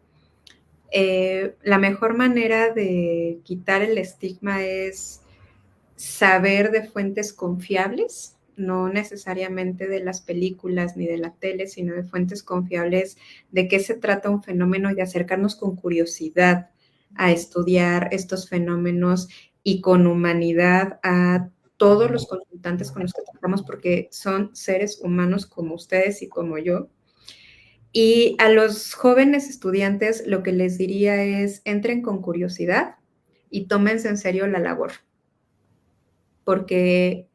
la mejor manera de quitar el estigma es saber de fuentes confiables, no necesariamente de las películas ni de la tele, sino de fuentes confiables de qué se trata un fenómeno y acercarnos con curiosidad a estudiar estos fenómenos y con humanidad a todos los consultantes con los que tratamos, porque son seres humanos como ustedes y como yo. Y a los jóvenes estudiantes lo que les diría es entren con curiosidad y tómense en serio la labor, porque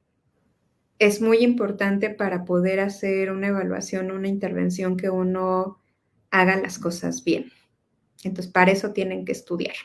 es muy importante para poder hacer una evaluación, una intervención, que uno haga las cosas bien. Entonces, para eso tienen que estudiar.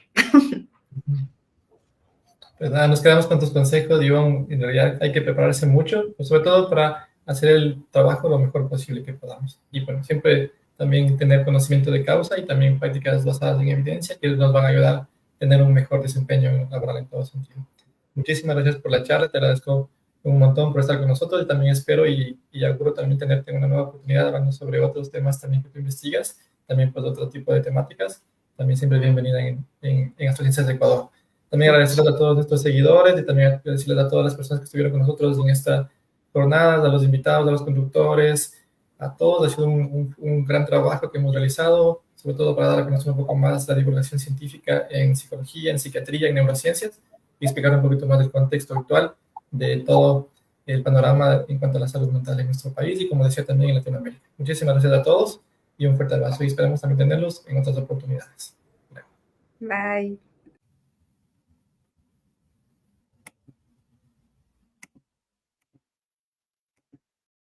Pues nada, nos quedamos con tus consejos, Ivonne. En realidad hay que prepararse mucho, pues sobre todo para hacer el trabajo lo mejor posible que podamos. Y bueno, siempre también tener conocimiento de causa y también prácticas basadas en evidencia que nos van a ayudar a tener un mejor desempeño laboral en todo sentido. Muchísimas gracias por la charla, te agradezco un montón por estar con nosotros y también espero y auguro también tenerte una nueva oportunidad hablando sobre otros temas también que tú investigas, también pues otro tipo de temáticas. También siempre bienvenida en Astrociencias de Ecuador. También agradecerles a todos nuestros seguidores y también agradecerles a todas las personas que estuvieron con nosotros en esta jornada, a los invitados, a los conductores, a todos. Ha sido un gran trabajo que hemos realizado, sobre todo para dar a conocer un poco más la divulgación científica en psicología, en psiquiatría, en neurociencias y explicar un poquito más del contexto actual de todo el panorama en cuanto a la salud mental en nuestro país y, como decía, también en Latinoamérica. Muchísimas gracias a todos y un fuerte abrazo y esperamos también tenerlos en otras oportunidades. Bye.